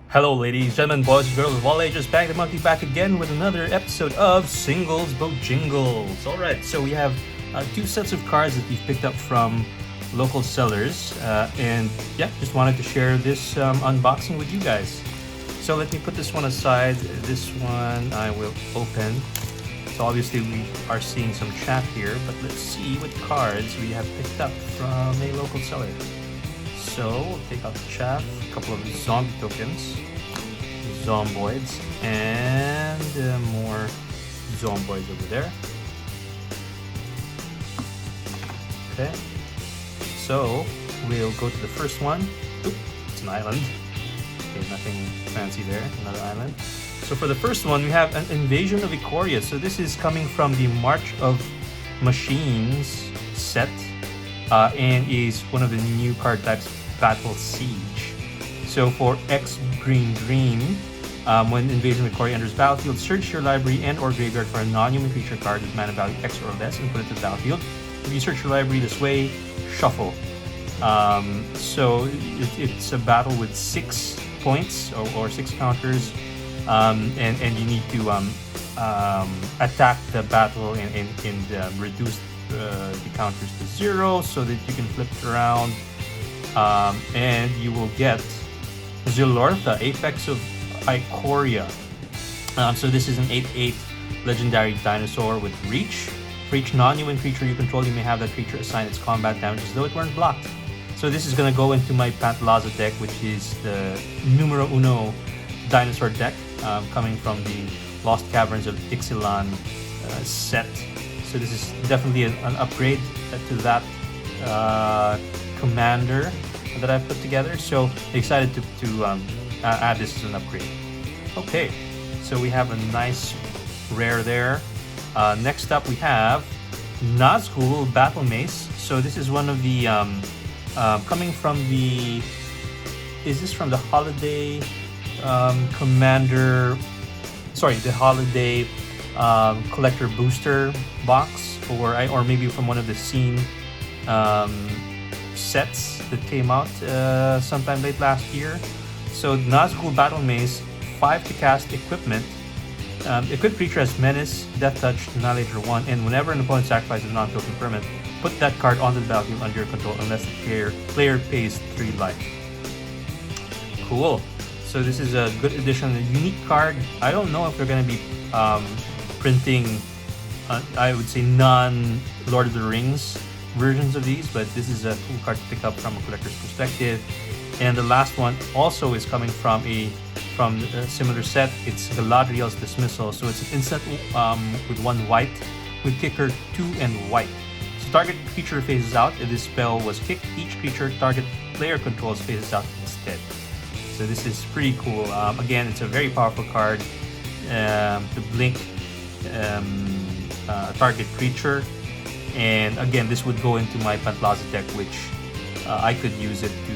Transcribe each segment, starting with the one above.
Hello, ladies, gentlemen, boys, and girls of all ages. Bang the Monkey back again with another episode of Singles BOJINGLES. Alright, so we have two sets of cards that we've picked up from local sellers. And yeah, just wanted to share this unboxing with you guys. So let me put this one aside. This one I will open. So obviously we are seeing some chaff here, but let's see what cards we have picked up from a local seller. So we'll take out the chaff, a couple of zombie tokens, zomboids, and more zomboids over there. Okay, so we'll go to the first one. Oop, it's an island. Okay, nothing fancy there, another island. So for the first one, we have an Invasion of Ikoria. So this is coming from the March of Machines set, and is one of the new card types, Battle Siege. So for X Green, when Invasion of Ikoria enters battlefield, search your library and or graveyard for a non-human creature card with mana value X or less and put it to the battlefield. If you search your library this way, shuffle. So it's a battle with 6 points or 6 counters, and you need to attack the battle and reduce the counters to 0 so that you can flip it around, and you will get Zilortha, Apex of Ikoria. So this is an 8/8 legendary dinosaur with reach. For each non-human creature you control, you may have that creature assign its combat damage as though it weren't blocked. So this is going to go into my Pantlaza deck, which is the numero uno dinosaur deck, coming from the Lost Caverns of Ixalan set. So this is definitely an upgrade to that commander that I've put together. So excited to add this as an upgrade. Okay, so we have a nice rare there. Next up we have Nazgul Battle Mace. So this is one of the coming from the, is this from the holiday commander, sorry, the holiday collector booster box, or maybe from one of the scene sets that came out sometime late last year. So Nazgul Battle Mace, 5 to cast equipment. Equipped creature has Menace, Death Touch, Annihilator 1, and whenever an opponent sacrifices a non-token permanent, put that card onto the battlefield under your control unless the player pays 3 life. Cool. So this is a good addition, a unique card. I don't know if they're going to be printing, I would say, non-Lord of the Rings versions of these, but this is a cool card to pick up from a collector's perspective. And the last one also is coming from a similar set. It's Galadriel's Dismissal. So it's an instant with 1 white, with kicker 2 and white. So target creature phases out. If this spell was kicked, each creature target player controls phases out instead. So this is pretty cool. Again, it's a very powerful card to blink target creature. And again, this would go into my Pantlaza deck, which I could use it to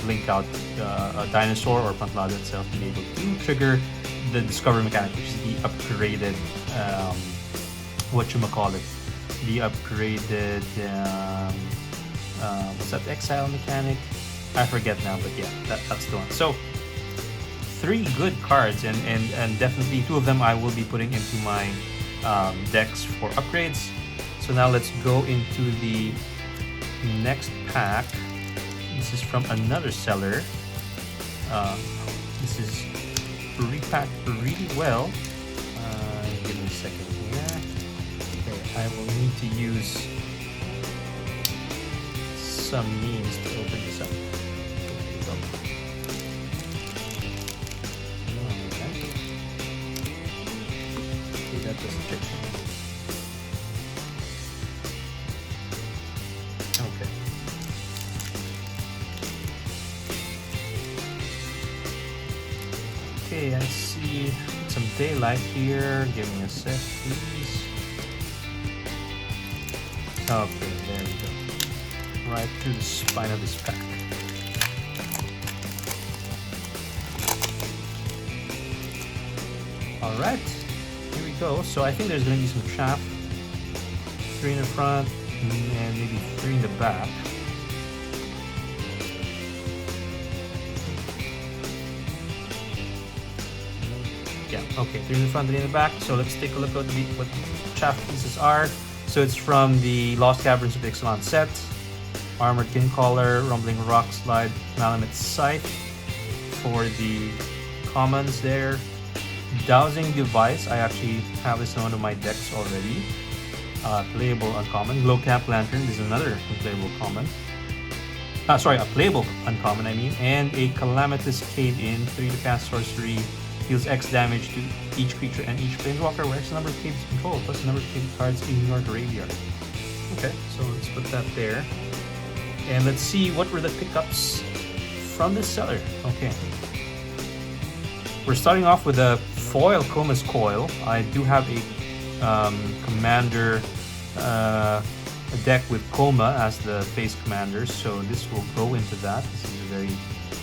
blink out a dinosaur or Pantlaza itself to be able to trigger the Discover mechanic, which is the upgraded, the upgraded, what's that, Exile mechanic? I forget now, but yeah, that's the one. So 3 good cards, and definitely 2 of them I will be putting into my decks for upgrades. So now let's go into the next pack. This is from another seller. This is repacked really well. Give me a second here. Okay, I will need to use some means to open this up. There we go. Alright. Okay, that does the trick. Okay. Okay, I see some daylight here. Give me a sec, please. Okay, there we go. Right through the spine of this pack. Alright, here we go. So I think there's going to be some chaff. 3 in the front, and maybe 3 in the back. Yeah, okay, 3 in the front, 3 in the back. So let's take a look at what chaff pieces are. So it's from the Lost Caverns of Ixalan set. Armored King Collar, Rumbling Rock Slide, Malamute Scythe for the commons there. Dowsing Device, I actually have this in one of my decks already. Playable uncommon. Glow Camp Lantern, this is another unplayable common. Sorry, a playable uncommon, I mean. And a Calamitous Cave-In, 3 to cast sorcery, deals X damage to each creature and each planeswalker where X number of caves control, plus the number of cave cards in your graveyard. Okay, so let's put that there. And let's see what were the pickups from this seller. Okay. We're starting off with a foil Coma's Coil. I do have a commander a deck with Coma as the face commander, so this will go into that. This is a very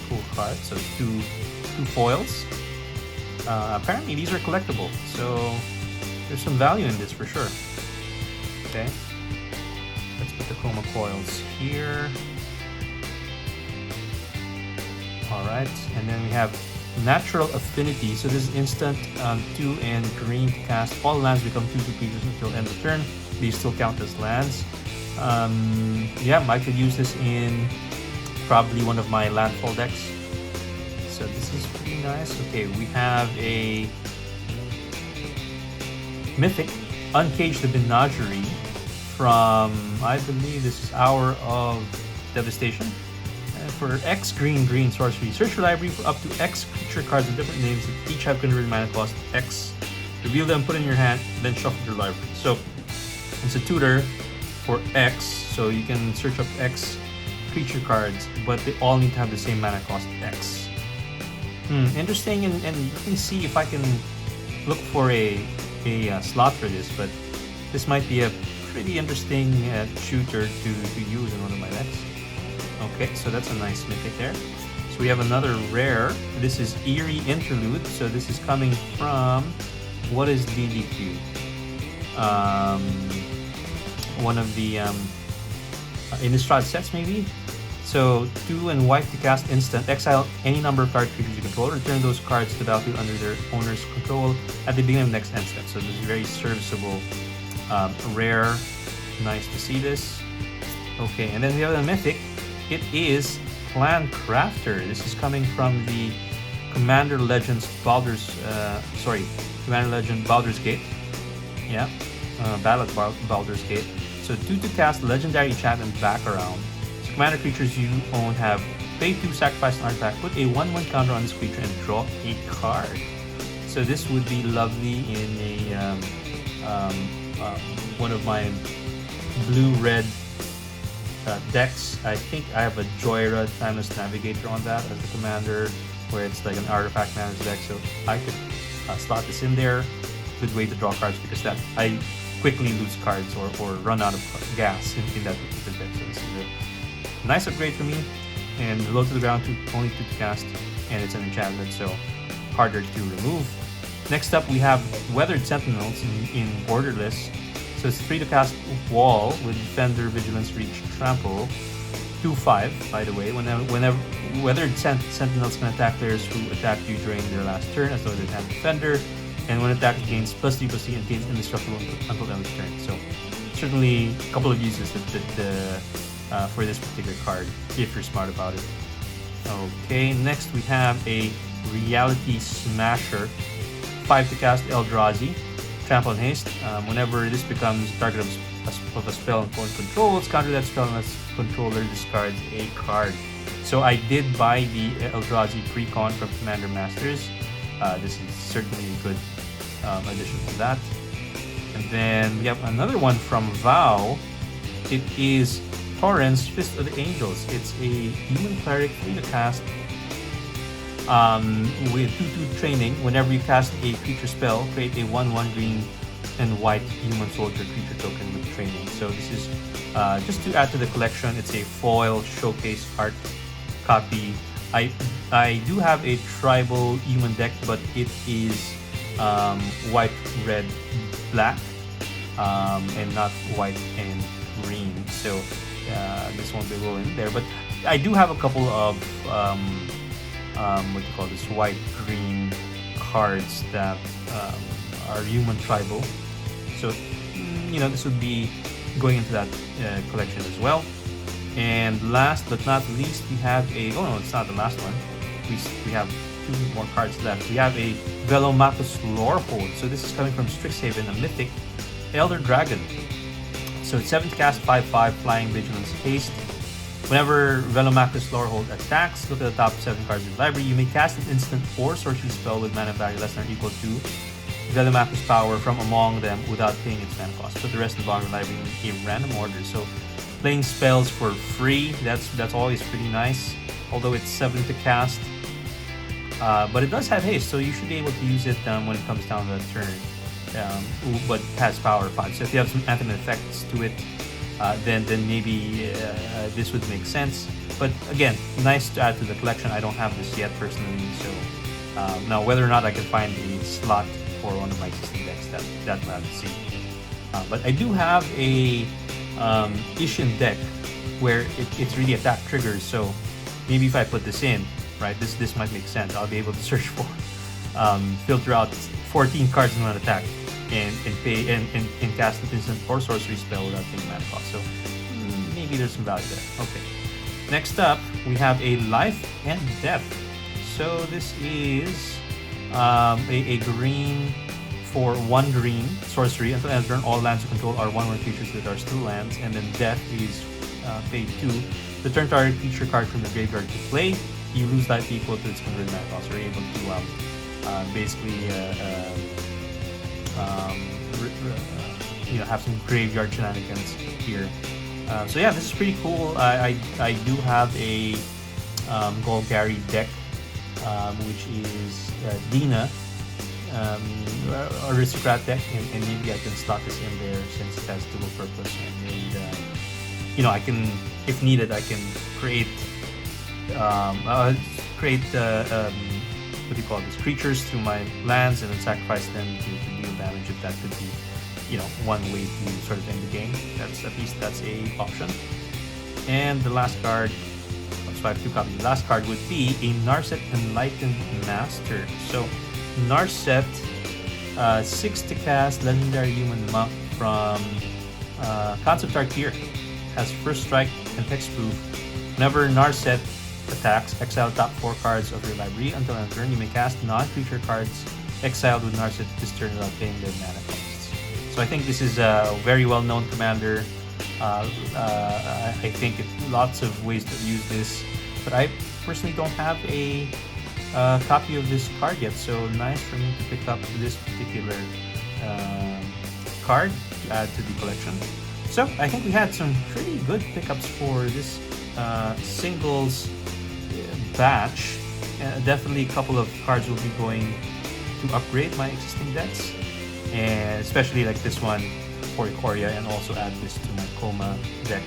cool card. So two foils. Apparently these are collectible, so there's some value in this for sure. Okay, let's put the Coma coils here. Alright, and then we have Natural Affinity. So this is instant 2 and green to cast. All lands become 2/2 creatures until end of turn. These still count as lands. Yeah, I could use this in probably one of my landfall decks. So this is pretty nice. Okay, we have a Mythic, Uncage the Menagerie from, I believe this is Hour of Devastation. For X green sorcery, search your library for up to X creature cards with different names that each have converted mana cost X. Reveal them, put in your hand, then shuffle your library. So it's a tutor for X, so you can search up X creature cards, but they all need to have the same mana cost X. Interesting, and let me see if I can look for a slot for this, but this might be a pretty interesting shooter to use in one of my decks. Okay, so that's a nice mythic there. So we have another rare. This is Eerie Interlude. So this is coming from, what is DDQ? One of the Innistrad sets maybe? So 2 and white to cast instant. Exile any number of card creatures you control. Return those cards to the battlefield under their owner's control at the beginning of the next end step. So this is very serviceable, rare. Nice to see this. Okay, and then we have the mythic. It is Plan Crafter. This is coming from the Commander Legend Baldur's Gate. Yeah, Battle at Baldur's Gate. So 2 to cast Legendary Enchantment Background. So commander creatures you own have pay 2, sacrifice an artifact, put a 1/1 counter on this creature, and draw a card. So this would be lovely in a one of my blue-red decks. I think I have a Joyra Timeless Navigator on that as the commander, where it's like an artifact manager deck, so I could slot this in there. Good way to draw cards, because that I quickly lose cards or run out of gas in that particular deck. So this is a nice upgrade for me, and low to the ground, only 2 to cast, and it's an enchantment, so harder to remove. Next up, we have Weathered Sentinels in Borderless. So it's 3 to cast Wall with Defender, Vigilance, Reach, Trample. 2/5, by the way. Whenever Weathered Sentinels can attack players who attacked you during their last turn, as though they have Defender. And when attacked, gains +3/+3 and gains indestructible until end of turn. So certainly a couple of uses for this particular card, if you're smart about it. Okay, next we have a Reality Smasher. 5 to cast Eldrazi. Trample and Haste. Whenever this becomes target of a spell and opponent controls, counter that spell unless controller discards a card. So I did buy the Eldrazi Precon from Commander Masters. This is certainly a good addition to that. And then we have another one from VOW. It is Torrent's Fist of the Angels. It's a human cleric, 3 to cast. With 2/2 training, whenever you cast a creature spell, create a 1/1 green and white human soldier creature token with training. So this is just to add to the collection. It's a foil showcase art copy. I do have a tribal human deck, but it is white, red, black, and not white and green. So this won't be rolling there. But I do have a couple of what do you call this, white green cards that are human tribal. So, this would be going into that collection as well. And last but not least, we have a, oh no, it's not the last one. We have 2 more cards left. We have a Velomachus Lorehold. So this is coming from Strixhaven, a Mythic Elder Dragon. So it's 7 to cast, 5/5, Flying, Vigilance, Haste. Whenever Velomachus Lorehold attacks, look at the top 7 cards in the library. You may cast an instant or sorcery spell with mana value less than or equal to Velomachus power from among them without paying its mana cost. Put the rest of the bottom of the library in a random order. So playing spells for free, that's always pretty nice. Although it's 7 to cast, but it does have haste, so you should be able to use it when it comes down to the turn. But it has power 5. So if you have some anti effects to it, then maybe this would make sense. But again, nice to add to the collection. I don't have this yet personally, so now whether or not I can find a slot for one of my existing decks, that we'll have to see. But I do have a Ishin deck where it's really attack triggers, so maybe if I put this in, right, this might make sense. I'll be able to search for, filter out 14 cards in one attack and pay and cast an instant or sorcery spell without paying mana cost. So maybe there's some value there. Okay. Next up, we have a Life and Death. So this is a green for 1 green sorcery. Until end of turn, all lands you control are 1/1 creatures that are still lands, and then Death is pay 2. Return target creature card from the graveyard to play. You lose life equal to its converted mana cost. So you're able to basically have some graveyard shenanigans here. So yeah, this is pretty cool. I do have a Golgari deck, which is Dina, Aristocrat deck, and maybe I can slot this in there since it has dual purpose, and I can, if needed, I can create what do you call this, creatures through my lands and then sacrifice them to deal damage, if that could be one way to sort of end the game. That's a option. And the last card, so I have 2 copies. The last card would be a Narset Enlightened Master. So Narset, 6 to cast, legendary human monk from Concept Art Tier. Has first strike and hexproof. Whenever Narset attacks, exile top 4 cards of your library. Until end of turn, you may cast non-creature cards exiled with Narset this turn without paying their mana costs. So I think this is a very well-known commander. I think lots of ways to use this, but I personally don't have a copy of this card yet, so nice for me to pick up this particular card to add to the collection. So I think we had some pretty good pickups for this singles batch. Definitely a couple of cards will be going to upgrade my existing decks, and especially like this one for Ikoria, and also add this to my Coma deck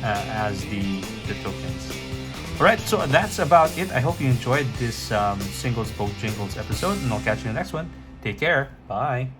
as the tokens. Alright, so that's about it. I hope you enjoyed this singles BOJINGLES episode, and I'll catch you in the next one. Take care. Bye.